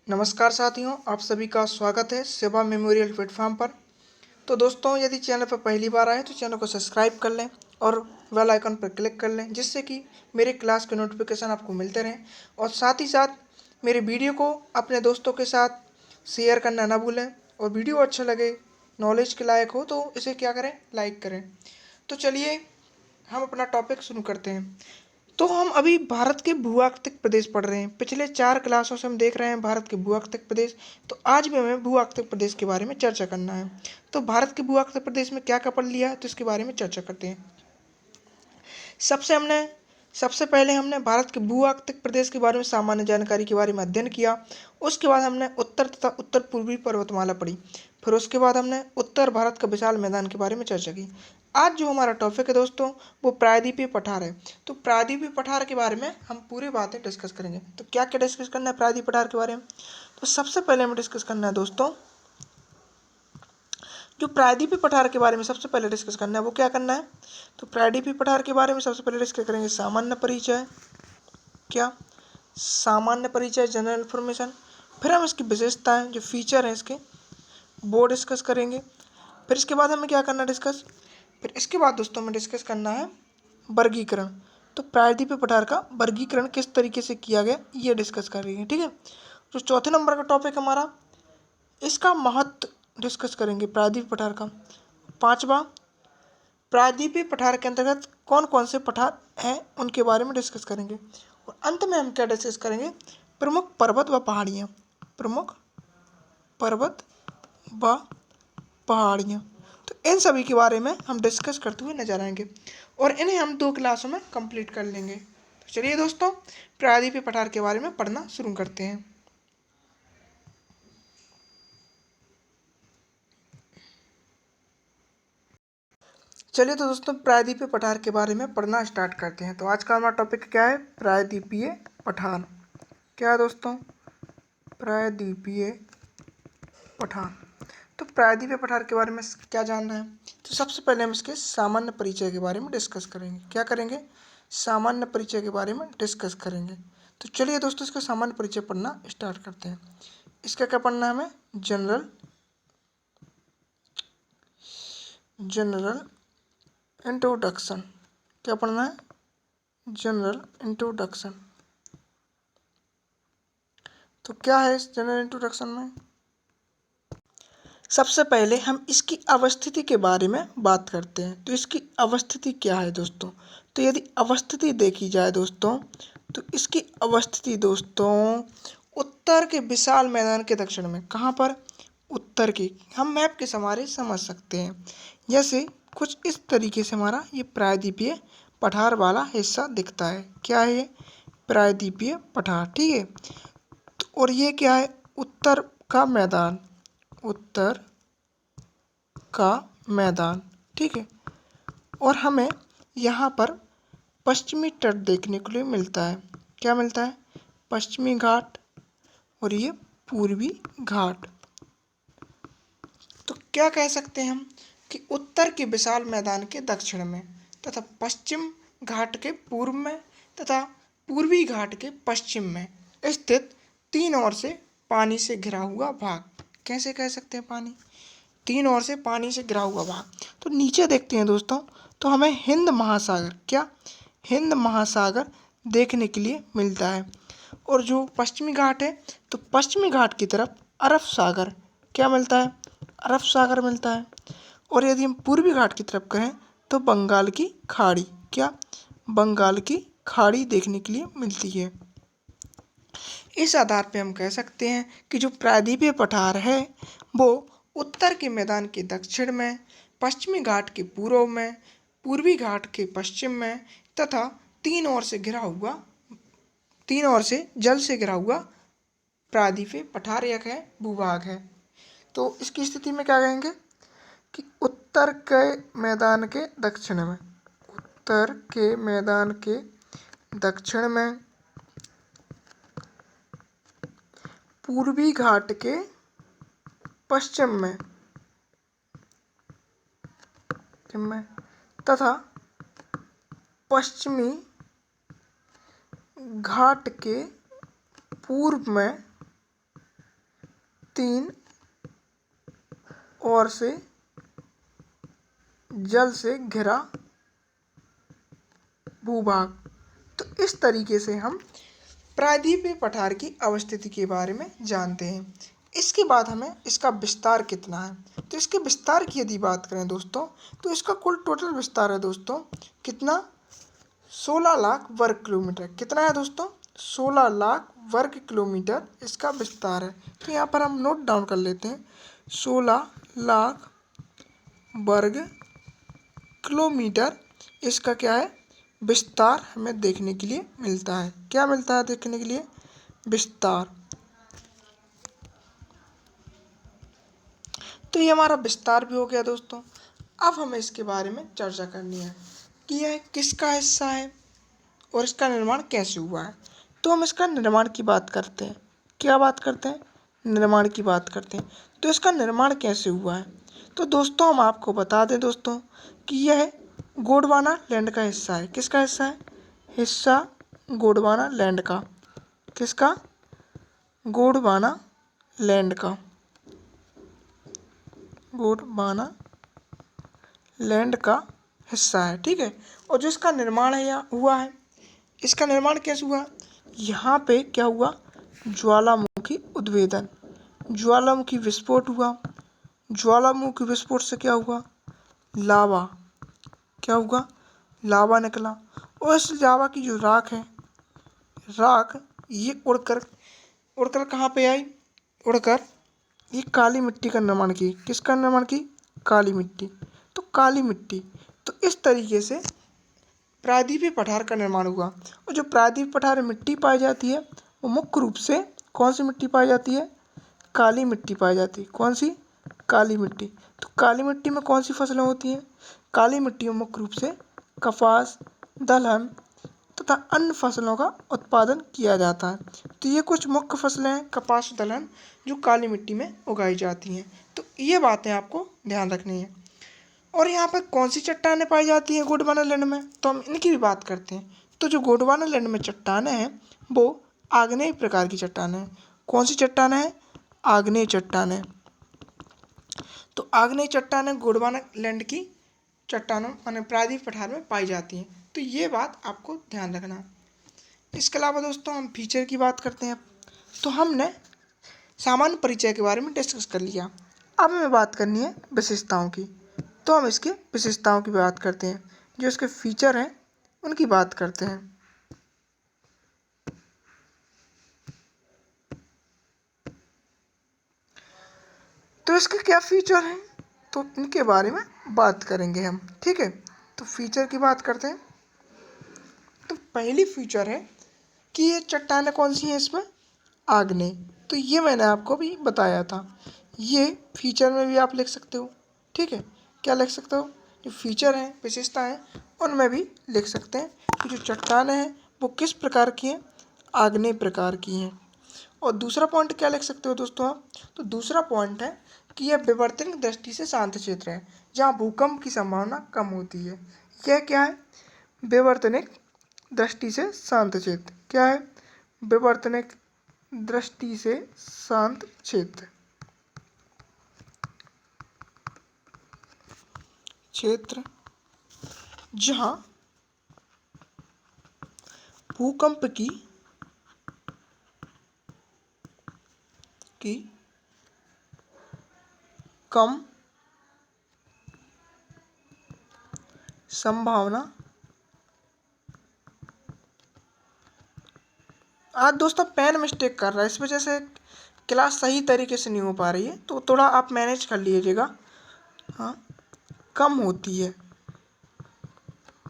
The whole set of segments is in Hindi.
नमस्कार साथियों, आप सभी का स्वागत है सेवा मेमोरियल प्लेटफॉर्म पर। तो दोस्तों, यदि चैनल पर पहली बार आए तो चैनल को सब्सक्राइब कर लें और बेल आइकन पर क्लिक कर लें, जिससे कि मेरे क्लास के नोटिफिकेशन आपको मिलते रहें। और साथ ही साथ मेरे वीडियो को अपने दोस्तों के साथ शेयर करना ना भूलें। और वीडियो अच्छा लगे, नॉलेज के लायक हो तो इसे क्या करें, लाइक करें। तो चलिए हम अपना टॉपिक शुरू करते हैं। तो हम अभी भारत के भू-आकृतिक प्रदेश पढ़ रहे हैं। पिछले 4 क्लासों से हम देख रहे हैं भारत के भू-आकृतिक प्रदेश। तो आज भी हमें भू-आकृतिक प्रदेश के बारे में चर्चा करना है। तो भारत के भू-आकृतिक प्रदेश में क्या क्या पढ़ लिया है, तो इसके बारे में चर्चा करते हैं। सबसे पहले हमने भारत के भू-आकृतिक प्रदेश के बारे में सामान्य जानकारी के बारे में अध्ययन किया। उसके बाद हमने उत्तर तथा उत्तर पूर्वी पर्वतमाला पढ़ी। फिर उसके बाद हमने उत्तर भारत का विशाल मैदान के बारे में चर्चा की। आज जो हमारा टॉपिक है दोस्तों, वो प्रायद्वीपीय पठार है। तो प्रायद्वीपीय पठार के बारे में हम पूरी बातें डिस्कस करेंगे। तो क्या क्या डिस्कस करना है प्रायद्वीपीय पठार के बारे में? तो सबसे पहले हमें डिस्कस करना है दोस्तों, जो प्रायद्वीपीय पठार के बारे में सबसे पहले डिस्कस करना है वो क्या करना है। तो प्रायद्वीपीय पठार के बारे में सबसे पहले डिस्कस करेंगे सामान्य परिचय। क्या? सामान्य परिचय, जनरल इन्फॉर्मेशन। फिर हम इसकी विशेषताएं, जो फीचर हैं इसके, वो डिस्कस करेंगे। फिर इसके बाद हमें क्या करना है, डिस्कस। फिर इसके बाद दोस्तों हमें डिस्कस करना है वर्गीकरण। तो प्रायद्वीपीय पठार का वर्गीकरण किस तरीके से किया गया, ये डिस्कस करेंगे। ठीक है। जो चौथे नंबर का टॉपिक हमारा, इसका महत्व डिस्कस करेंगे प्रायद्वीपीय पठार का। पांचवा, प्रायद्वीपीय पठार के अंतर्गत कौन कौन से पठार हैं उनके बारे में डिस्कस करेंगे। और अंत में हम क्या डिस्कस करेंगे, प्रमुख पर्वत व पहाड़ियाँ। प्रमुख पर्वत व पहाड़ियाँ। तो इन सभी के बारे में हम डिस्कस करते हुए नजर आएंगे और इन्हें हम 2 क्लासों में कंप्लीट कर लेंगे। तो चलिए दोस्तों, प्रायद्वीपीय पठार के बारे में पढ़ना शुरू करते हैं। चलिए तो दोस्तों, प्रायद्वीपीय पठार के बारे में पढ़ना स्टार्ट करते हैं। तो आज का हमारा टॉपिक क्या है, प्रायद्वीपीय पठार। क्या है दोस्तों, प्रायद्वीपीय पठार। तो प्रायद्वीपीय पठार के बारे में क्या जानना है, तो सबसे पहले हम इसके सामान्य परिचय के बारे में डिस्कस करेंगे। क्या करेंगे, सामान्य परिचय के बारे में डिस्कस करेंगे। तो चलिए दोस्तों, इसका सामान्य परिचय पढ़ना स्टार्ट करते हैं। इसका क्या पढ़ना है हमें, जनरल इंट्रोडक्शन। क्या पढ़ना है, जनरल इंट्रोडक्शन। तो क्या है इस जनरल इंट्रोडक्शन में, सबसे पहले हम इसकी अवस्थिति के बारे में बात करते हैं। तो इसकी अवस्थिति क्या है दोस्तों, तो यदि अवस्थिति देखी जाए दोस्तों, तो इसकी अवस्थिति दोस्तों उत्तर के विशाल मैदान के दक्षिण में। कहाँ पर, उत्तर की। हम मैप के सहारे समझ सकते हैं। जैसे कुछ इस तरीके से हमारा ये प्रायद्वीपीय पठार वाला हिस्सा दिखता है। क्या है ये, प्रायद्वीपीय पठार। ठीक है। और ये क्या है, उत्तर का मैदान, उत्तर का मैदान। ठीक है। और हमें यहाँ पर पश्चिमी तट देखने के लिए मिलता है। क्या मिलता है, पश्चिमी घाट और ये पूर्वी घाट। तो क्या कह सकते हैं हम कि उत्तर के विशाल मैदान के दक्षिण में तथा पश्चिम घाट के पूर्व में तथा पूर्वी घाट के पश्चिम में स्थित 3 ओर से पानी से घिरा हुआ भाग। कैसे कह सकते हैं, पानी, 3 ओर से पानी से घिरा हुआ भाग। तो नीचे देखते हैं दोस्तों, तो हमें हिंद महासागर, क्या, हिंद महासागर देखने के लिए मिलता है। और जो पश्चिमी घाट है, तो पश्चिमी घाट की तरफ अरब सागर, क्या मिलता है, अरब सागर मिलता है। और यदि हम पूर्वी घाट की तरफ कहें तो बंगाल की खाड़ी, क्या, बंगाल की खाड़ी देखने के लिए मिलती है। इस आधार पे हम कह सकते हैं कि जो प्रायद्वीपीय पठार है वो उत्तर के मैदान के दक्षिण में, पश्चिमी घाट के पूर्व में, पूर्वी घाट के पश्चिम में तथा 3 ओर से घिरा हुआ, 3 ओर से जल से घिरा हुआ प्रायद्वीपीय पठार एक है, भूभाग है। तो इसकी स्थिति में क्या कहेंगे कि उत्तर के मैदान के दक्षिण में, उत्तर के मैदान के दक्षिण में, पूर्वी घाट के पश्चिम में तथा पश्चिमी घाट के पूर्व में तीन ओर से जल से घिरा भूभाग। तो इस तरीके से हम प्रायद्वीपीय पठार की अवस्थिति के बारे में जानते हैं। इसके बाद हमें इसका विस्तार कितना है, तो इसके विस्तार की यदि बात करें दोस्तों, तो इसका कुल टोटल विस्तार है दोस्तों कितना, 16 लाख वर्ग किलोमीटर। कितना है दोस्तों, 16 लाख वर्ग किलोमीटर इसका विस्तार है। तो यहाँ पर हम नोट डाउन कर लेते हैं, 16 लाख वर्ग किलोमीटर इसका क्या है, विस्तार हमें देखने के लिए मिलता है। क्या मिलता है देखने के लिए, विस्तार। तो ये हमारा विस्तार भी हो गया दोस्तों। अब हमें इसके बारे में चर्चा करनी है कि यह किसका हिस्सा है और इसका निर्माण कैसे हुआ है। तो हम इसका निर्माण की बात करते हैं। क्या बात करते हैं, निर्माण की बात करते हैं। तो इसका निर्माण कैसे हुआ है, तो दोस्तों हम आपको बता दें दोस्तों कि यह गोंडवाना लैंड का हिस्सा है। किसका हिस्सा है, हिस्सा गोंडवाना लैंड का। किसका, गोंडवाना लैंड का, गोंडवाना लैंड का हिस्सा है। ठीक है। और जो इसका निर्माण है यहाँ हुआ है, इसका निर्माण कैसे हुआ, यहाँ पे क्या हुआ, ज्वालामुखी उद्भेदन, ज्वालामुखी विस्फोट हुआ। ज्वालामुखी विस्फोट से क्या हुआ, लावा, क्या हुआ, लावा निकला। और इस लावा की जो राख है, राख ये उड़कर कहाँ पे आई, उड़कर ये काली मिट्टी का निर्माण की। किसका निर्माण की, काली मिट्टी। तो काली मिट्टी, तो इस तरीके से प्रायद्वीपीय पठार का निर्माण हुआ। और जो प्रायद्वीपीय पठार में मिट्टी पाई जाती है वो मुख्य रूप से कौन सी मिट्टी पाई जाती है, काली मिट्टी पाई जाती है। कौन सी, काली मिट्टी। तो काली मिट्टी में कौन सी फसलें होती हैं, काली मिट्टी में मुख्य रूप से कपास, दलहन तथा अन्य फसलों का उत्पादन किया जाता है। तो ये कुछ मुख्य फसलें हैं, कपास, दलहन, जो काली मिट्टी में उगाई जाती हैं। तो ये बातें आपको ध्यान रखनी है। और यहाँ पर कौन सी चट्टानें पाई जाती हैं गोंडवाना लैंड में, तो हम इनकी भी बात करते हैं। तो जो गोंडवाना लैंड में चट्टानें हैं वो आग्नेय प्रकार की चट्टानें हैं। कौन सी चट्टानें हैं, आग्नेय चट्टानें। तो आग्नेय चट्टानें गोंडवाना लैंड की चट्टानों माने प्रायद्वीपीय पठार में पाई जाती हैं। तो ये बात आपको ध्यान रखना है। इसके अलावा दोस्तों हम फीचर की बात करते हैं। तो हमने सामान्य परिचय के बारे में डिस्कस कर लिया। अब हमें बात करनी है विशेषताओं की। तो हम इसके विशेषताओं की बात करते हैं, जो इसके फीचर हैं उनकी बात करते हैं। तो इसके क्या फीचर हैं, तो इनके बारे में बात करेंगे हम। ठीक है। तो फीचर की बात करते हैं। तो पहली फीचर है कि ये चट्टानें कौन सी हैं इसमें, आग्नेय। तो ये मैंने आपको भी बताया था, ये फीचर में भी आप लिख सकते हो। ठीक है, क्या लिख सकते हो, जो फीचर हैं, विशेषता हैं, उनमें भी लिख सकते हैं कि जो चट्टानें हैं वो किस प्रकार की हैं, आग्नेय प्रकार की हैं। और दूसरा पॉइंट क्या लिख सकते हो दोस्तों आप, तो दूसरा पॉइंट है कि यह विवर्तनिक दृष्टि से शांत क्षेत्र है, जहाँ भूकंप की संभावना कम होती है। यह क्या है, विवर्तनिक दृष्टि से शांत क्षेत्र। क्या है, विवर्तनिक दृष्टि से शांत क्षेत्र, क्षेत्र जहाँ भूकंप की कम संभावना। आज दोस्तों पेन मिस्टेक कर रहा है, इस वजह से क्लास सही तरीके से नहीं हो पा रही है, तो थोड़ा आप मैनेज कर लीजिएगा। हाँ, कम होती है,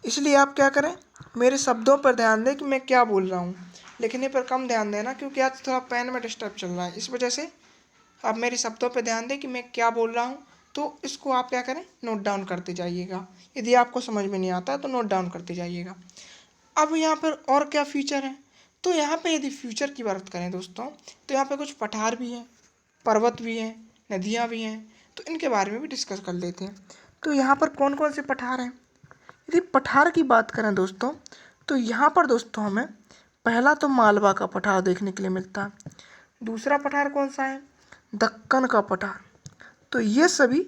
इसलिए आप क्या करें, मेरे शब्दों पर ध्यान दें कि मैं क्या बोल रहा हूँ, लिखने पर कम ध्यान देना, क्योंकि आज थोड़ा पेन में डिस्टर्ब चल रहा है। इस वजह से आप मेरे शब्दों पर ध्यान दें कि मैं क्या बोल रहा हूँ। तो इसको आप क्या करें, नोट डाउन करते जाइएगा। यदि आपको समझ में नहीं आता तो नोट डाउन करते जाइएगा। अब यहाँ पर और क्या फीचर है, तो यहाँ पे यदि फ्यूचर की बात करें दोस्तों, तो यहाँ पे कुछ पठार भी हैं, पर्वत भी हैं, नदियाँ भी हैं। तो इनके बारे में भी डिस्कस कर लेते हैं। तो यहाँ पर कौन कौन से पठार हैं, यदि पठार की बात करें दोस्तों, तो यहाँ पर दोस्तों हमें पहला तो मालवा का पठार देखने के लिए मिलता है। दूसरा पठार कौन सा है, दक्कन का पठार, तो ये सभी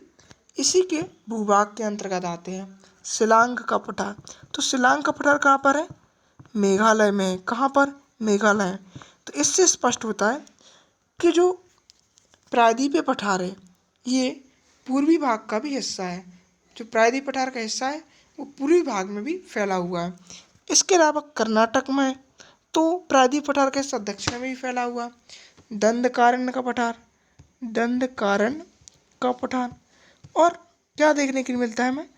इसी के भूभाग के अंतर्गत आते हैं। शिलांग का पठार, तो शिलांग का पठार कहाँ पर है? मेघालय में है। कहाँ पर? मेघालय। तो इससे स्पष्ट होता है कि जो प्रायद्वीपीय पठार है ये पूर्वी भाग का भी हिस्सा है। जो प्रायद्वीपीय पठार का हिस्सा है वो पूर्वी भाग में भी फैला हुआ है। इसके अलावा कर्नाटक में तो प्रायद्वीपीय पठार का हिस्सा दक्षिण में भी फैला हुआ है। दंडकारण्य का पठार, दंडकारण्य का पठार, और क्या देखने के लिए मिलता है हमें?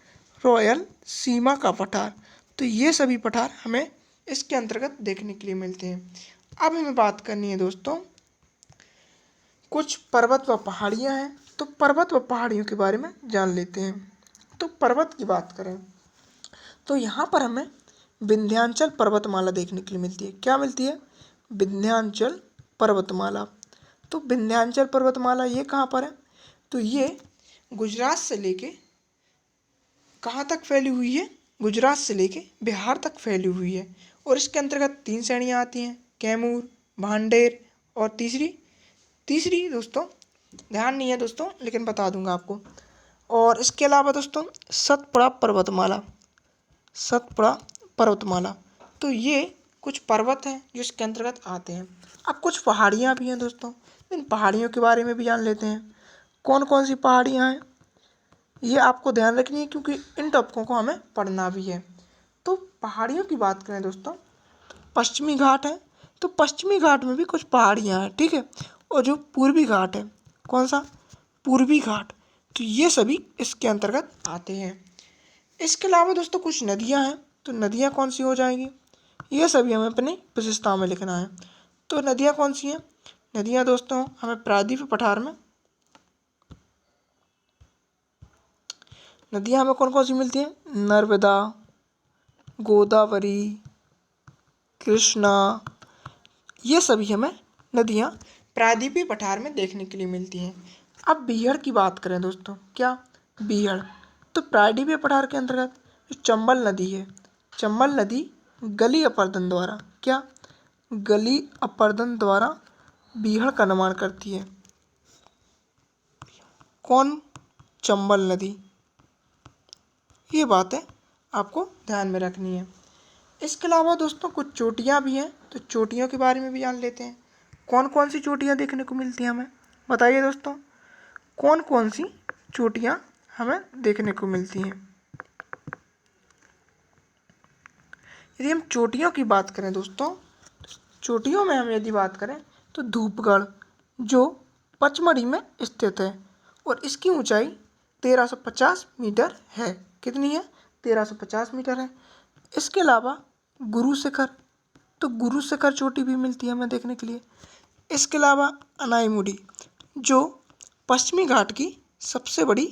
रॉयल सीमा का पठार। तो ये सभी पठार हमें इसके अंतर्गत देखने के लिए मिलते हैं। अब हमें बात करनी है दोस्तों, कुछ पर्वत व पहाड़ियाँ हैं, तो पर्वत व पहाड़ियों के बारे में जान लेते हैं। तो पर्वत की बात करें तो यहाँ पर हमें विंध्याचल पर्वतमाला देखने के लिए मिलती है। क्या मिलती है? विंध्याचल पर्वतमाला। तो विंध्याचल पर्वतमाला ये कहाँ पर है? तो ये गुजरात से लेके कहाँ तक फैली हुई है? गुजरात से लेके बिहार तक फैली हुई है। और इसके अंतर्गत 3 श्रेणियाँ आती हैं, कैमूर, भांडेर और तीसरी दोस्तों ध्यान नहीं है दोस्तों, लेकिन बता दूंगा आपको। और इसके अलावा दोस्तों सतपुड़ा पर्वतमाला, सतपुड़ा पर्वतमाला, तो ये कुछ पर्वत हैं जो इसके अंतर्गत आते हैं। अब कुछ पहाड़ियाँ भी हैं दोस्तों, इन पहाड़ियों के बारे में भी जान लेते हैं। कौन कौन सी पहाड़ियाँ हैं ये आपको ध्यान रखनी है, क्योंकि इन टॉपिकों को हमें पढ़ना भी है। तो पहाड़ियों की बात करें दोस्तों, पश्चिमी घाट है, तो पश्चिमी घाट में भी कुछ पहाड़ियाँ हैं, ठीक है। और जो पूर्वी घाट है, कौन सा? पूर्वी घाट, तो ये सभी इसके अंतर्गत आते हैं। इसके अलावा दोस्तों कुछ नदियाँ हैं, तो नदियाँ कौन सी हो जाएंगी? ये सभी हमें अपनी विशेषताओं में लिखना है। तो नदियाँ कौन सी हैं? नदियाँ दोस्तों हमें प्रायद्वीपीय पठार में नदियाँ हमें कौन कौन सी मिलती हैं? नर्मदा, गोदावरी, कृष्णा, ये सभी हमें नदियाँ प्रायद्वीपीय पठार में देखने के लिए मिलती हैं। अब बीहड़ की बात करें दोस्तों, क्या? बीहड़, तो प्रायद्वीपीय पठार के अंतर्गत जो चंबल नदी है, चंबल नदी गली अपर्दन द्वारा, क्या? गली अपर्दन द्वारा बीहड़ का निर्माण करती है। कौन? चंबल नदी। ये बातें आपको ध्यान में रखनी है। इसके अलावा दोस्तों कुछ चोटियाँ भी हैं, तो चोटियों के बारे में भी जान लेते हैं। कौन कौन सी चोटियाँ देखने को मिलती हैं हमें? बताइए दोस्तों, कौन कौन सी चोटियाँ हमें देखने को मिलती हैं? यदि हम चोटियों की बात करें दोस्तों, चोटियों में हम यदि बात करें तो धूपगढ़ जो पचमढ़ी में स्थित है और इसकी ऊंचाई 1350 मीटर है। कितनी है? 1350 मीटर है। इसके अलावा गुरु शिखर, तो गुरु शिखर चोटी भी मिलती है हमें देखने के लिए। इसके अलावा अनाईमुड़ी जो पश्चिमी घाट की सबसे बड़ी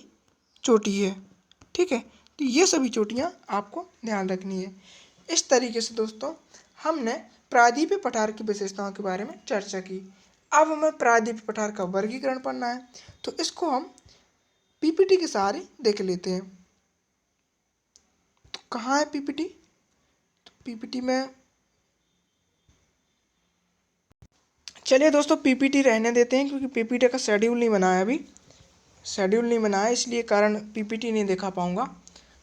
चोटी है, ठीक है। तो ये सभी चोटियाँ आपको ध्यान रखनी है। इस तरीके से दोस्तों हमने प्रायद्वीपीय पठार की विशेषताओं के बारे में चर्चा की। अब हमें प्रायद्वीपीय पठार का वर्गीकरण पढ़ना है, तो इसको हम पीपीटी के सहारे देख लेते हैं। तो कहाँ है पीपीटी? तो पीपीटी में चलिए दोस्तों पीपीटी रहने देते हैं, क्योंकि पीपीटी का शेड्यूल नहीं बना है, अभी शेड्यूल नहीं बना है, इसलिए कारण पीपीटी नहीं दिखा पाऊँगा।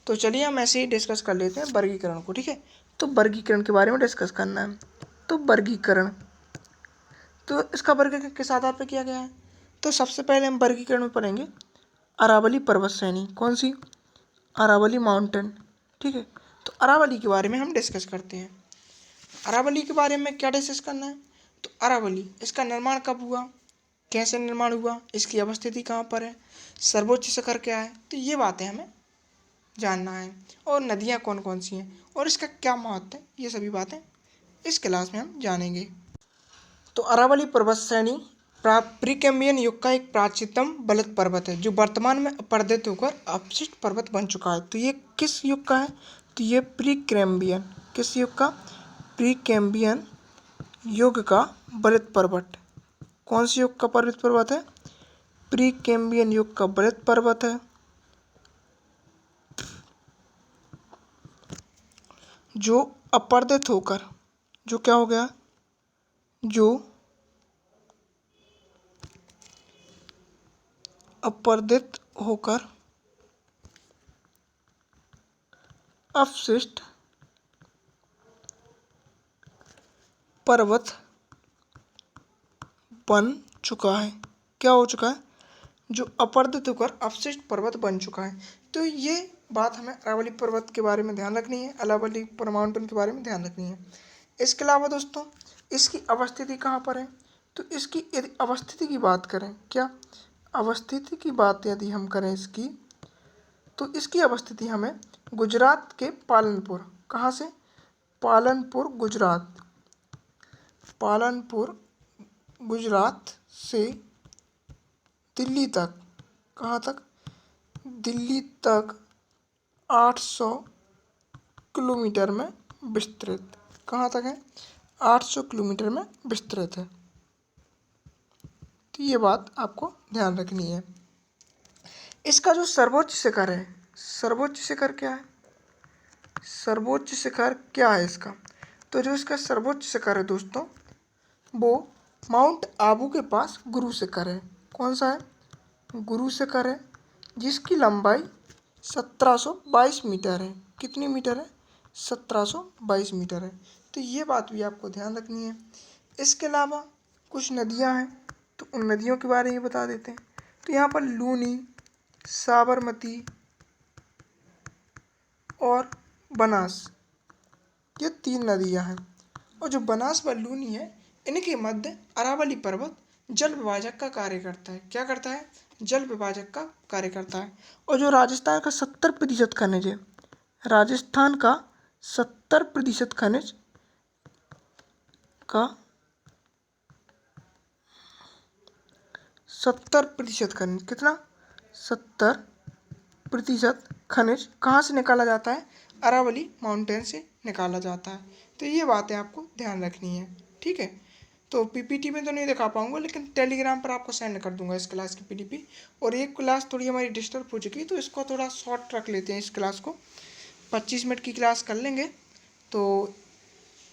तो चलिए हम ऐसे ही डिस्कस कर लेते हैं वर्गीकरण को, ठीक है। तो वर्गीकरण के बारे में डिस्कस करना है। तो वर्गीकरण, तो इसका वर्गीकरण किस आधार पर किया गया है? तो सबसे पहले हम वर्गीकरण में पढ़ेंगे अरावली पर्वत श्रेणी। कौन सी? अरावली माउंटेन, ठीक है। तो अरावली के बारे में हम डिस्कस करते हैं। अरावली के बारे में क्या डिस्कस करना है? तो अरावली, इसका निर्माण कब हुआ, कैसे निर्माण हुआ, इसकी अवस्थिति कहाँ पर है, सर्वोच्च शिखर क्या है, तो ये बातें हमें जानना है। और नदियाँ कौन कौन सी हैं और इसका क्या महत्व है, ये सभी बातें इस क्लास में हम जानेंगे। तो अरावली पर्वत श्रेणी प्रीकैम्बियन युग का एक प्राचीनतम बलद पर्वत है जो वर्तमान में अपरदित होकर अपशिष्ट पर्वत बन चुका है। तो ये किस युग का है? तो ये प्रीकैम्बियन, किस युग का? प्रीकैम्बियन युग का बलद पर्वत। कौन से युग का बलद पर्वत है? प्रीकैम्बियन युग का बलद पर्वत है जो अपरदित होकर, जो क्या हो गया? जो अपरदित होकर अपशिष्ट पर्वत बन चुका है। क्या हो चुका है? जो अपरदित होकर अपशिष्ट पर्वत बन चुका है। तो ये बात हमें अरावली पर्वत के बारे में ध्यान रखनी है, अरावली माउंटेन के बारे में ध्यान रखनी है। इसके अलावा दोस्तों इसकी अवस्थिति कहाँ पर है? तो इसकी यदि अवस्थिति की बात करें, क्या अवस्थिति की बात यदि हम करें इसकी, तो इसकी अवस्थिति हमें गुजरात के पालनपुर, कहाँ से? पालनपुर गुजरात, पालनपुर गुजरात से दिल्ली तक, कहाँ तक? दिल्ली तक 800 किलोमीटर में विस्तृत। कहाँ तक है? 800 किलोमीटर में विस्तृत है। तो ये बात आपको ध्यान रखनी है। इसका जो सर्वोच्च शिखर है, सर्वोच्च शिखर क्या है? सर्वोच्च शिखर क्या है इसका? तो जो इसका सर्वोच्च शिखर है दोस्तों, वो माउंट आबू के पास गुरु शिखर है। कौन सा है? गुरु शिखर है, जिसकी लंबाई 1722 मीटर है। कितनी मीटर है? 1722 मीटर है। तो ये बात भी आपको ध्यान रखनी है। इसके अलावा कुछ नदियां हैं, तो उन नदियों के बारे में बता देते हैं। तो यहाँ पर लूनी, साबरमती और बनास, ये 3 नदियां हैं। और जो बनास व लूनी है, इनके मध्य अरावली पर्वत जल विभाजक का कार्य करता है। क्या करता है? जल विभाजक का कार्य करता है। और जो राजस्थान का 70% खनिज है, राजस्थान का 70% खनिज का 70% खनिज, कितना? 70% खनिज कहाँ से निकाला जाता है? अरावली माउंटेन से निकाला जाता है। तो ये बातें आपको ध्यान रखनी है, ठीक है। तो पीपीटी में तो नहीं दिखा पाऊंगा, लेकिन टेलीग्राम पर आपको सेंड कर दूंगा इस क्लास की पीडीपी। और एक क्लास थोड़ी हमारी डिस्टर्ब हो चुकी है, तो इसको थोड़ा शॉर्ट रख लेते हैं। इस क्लास को 25 मिनट की क्लास कर लेंगे, तो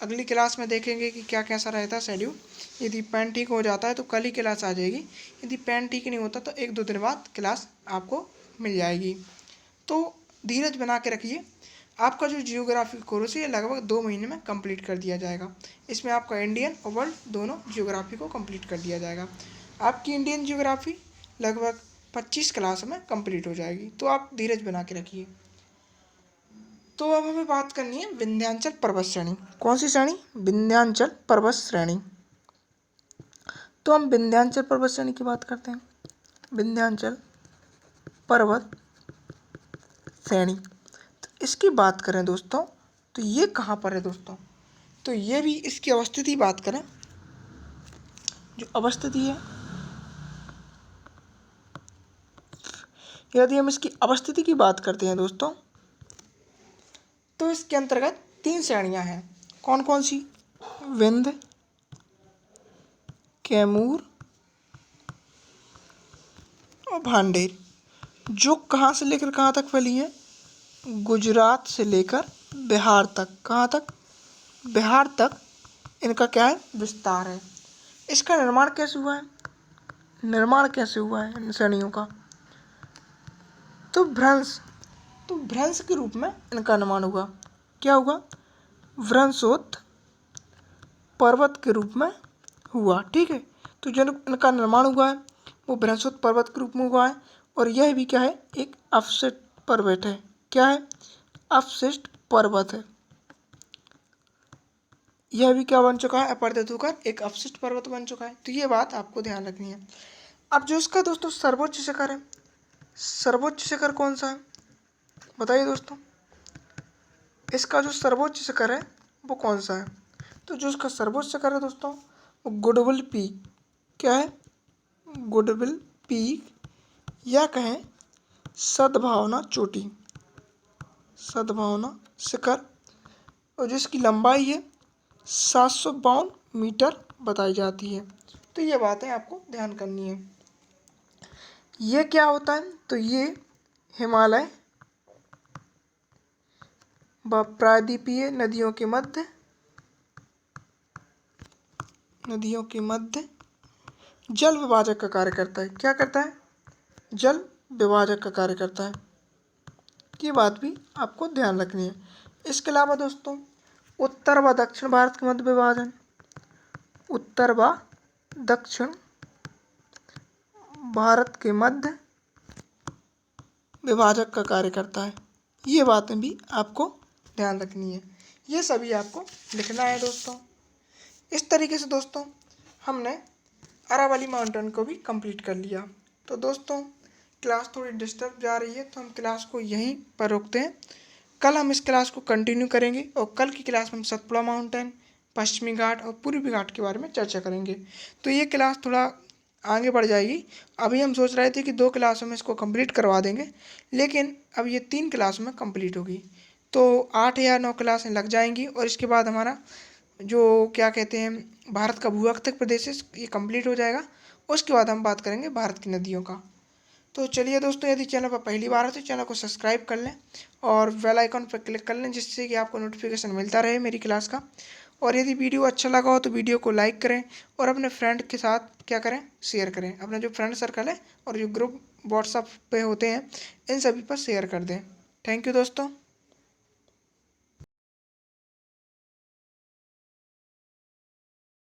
अगली क्लास में देखेंगे कि क्या कैसा रहता है शेड्यूल। यदि पेन ठीक हो जाता है तो कल ही क्लास आ जाएगी, यदि पेन ठीक नहीं होता तो 1-2 दिन बाद क्लास आपको मिल जाएगी। तो धीरज बना के रखिए। आपका जो जियोग्राफी कोर्स है ये लगभग 2 महीने में कंप्लीट कर दिया जाएगा। इसमें आपका इंडियन और वर्ल्ड दोनों जियोग्राफी को कंप्लीट कर दिया जाएगा। आपकी इंडियन जियोग्राफी लगभग 25 क्लास में कंप्लीट हो जाएगी। तो आप धीरज बना के रखिए। तो अब हमें बात करनी है विंध्याचल पर्वत श्रेणी। कौन सी श्रेणी? विंध्याचल पर्वत श्रेणी। तो हम विंध्याचल पर्वत श्रेणी की बात करते हैं। विंध्याचल पर्वत श्रेणी, तो इसकी बात करें दोस्तों, तो ये कहाँ पर है दोस्तों? तो ये भी इसकी अवस्थिति बात करें, जो अवस्थिति है, यदि हम इसकी अवस्थिति की बात करते हैं दोस्तों, तो इसके अंतर्गत 3 श्रेणियां हैं। कौन कौन सी? विंध्य, कैमूर और भांडेर। जो कहाँ से लेकर कहाँ तक फैली है? गुजरात से लेकर बिहार तक। कहाँ तक? बिहार तक इनका क्या है? विस्तार है। इसका निर्माण कैसे हुआ है? निर्माण कैसे हुआ है इन श्रेणियों का? तो भ्रंश के रूप में इनका निर्माण हुआ। क्या हुआ? भ्रंशोत्थ पर्वत के रूप में हुआ, ठीक है। तो जो इनका निर्माण हुआ है वो भ्रंशोत्थ पर्वत के रूप में हुआ है। और यह भी क्या है? एक अपशिष्ट पर्वत है। क्या है? अपशिष्ट पर्वत है। यह भी क्या बन चुका है? अपरदित होकर एक अपशिष्ट पर्वत बन चुका है। तो ये बात आपको ध्यान रखनी है। अब जो इसका दोस्तों सर्वोच्च शिखर है, सर्वोच्च शिखर कौन सा है बताइए दोस्तों? इसका जो सर्वोच्च शिखर है वो कौन सा है? तो जो इसका सर्वोच्च शिखर है दोस्तों वो गुडविल पीक। क्या है? गुडविल पीक, या कहें सद्भावना चोटी, सद्भावना शिखर। और जिसकी लंबाई है 752 मीटर बताई जाती है। तो ये बातें आपको ध्यान करनी है। ये क्या होता है? तो ये हिमालय व प्रायद्वीपीय नदियों के मध्य जल विभाजक का कार्य करता है। क्या करता है? जल विभाजक का कार्य करता है। ये बात भी आपको ध्यान रखनी है। इसके अलावा दोस्तों उत्तर व दक्षिण भारत के मध्य विभाजन, उत्तर व दक्षिण भारत के मध्य विभाजक का कार्य करता है। ये बातें भी आपको ध्यान रखनी है। ये सभी आपको लिखना है दोस्तों। इस तरीके से दोस्तों हमने अरावली माउंटेन को भी कंप्लीट कर लिया। तो दोस्तों क्लास थोड़ी डिस्टर्ब जा रही है तो हम क्लास को यहीं पर रोकते हैं। कल हम इस क्लास को कंटिन्यू करेंगे और कल की क्लास में हम सतपुड़ा माउंटेन, पश्चिमी घाट और पूर्वी घाट के बारे में चर्चा करेंगे। तो ये क्लास थोड़ा आगे बढ़ जाएगी। अभी हम सोच रहे थे कि 2 क्लासों में इसको कंप्लीट करवा देंगे, लेकिन अब ये 3 क्लासों में कंप्लीट होगी। तो 8 या 9 क्लासें लग जाएंगी और इसके बाद हमारा जो क्या कहते हैं भारत का भूआर्थिक प्रदेश है ये कंप्लीट हो जाएगा। उसके बाद हम बात करेंगे भारत की नदियों का। तो चलिए दोस्तों, यदि चैनल पर पहली बार है तो चैनल को सब्सक्राइब कर लें और बेल आइकन पर क्लिक कर लें, जिससे कि आपको नोटिफिकेशन मिलता रहे मेरी क्लास का। और यदि वीडियो अच्छा लगा हो तो वीडियो को लाइक करें और अपने फ्रेंड के साथ क्या करें, शेयर करें। अपना जो फ्रेंड सर्कल है और जो ग्रुप व्हाट्सएप पे होते हैं इन सभी पर शेयर कर दें। थैंक यू दोस्तों।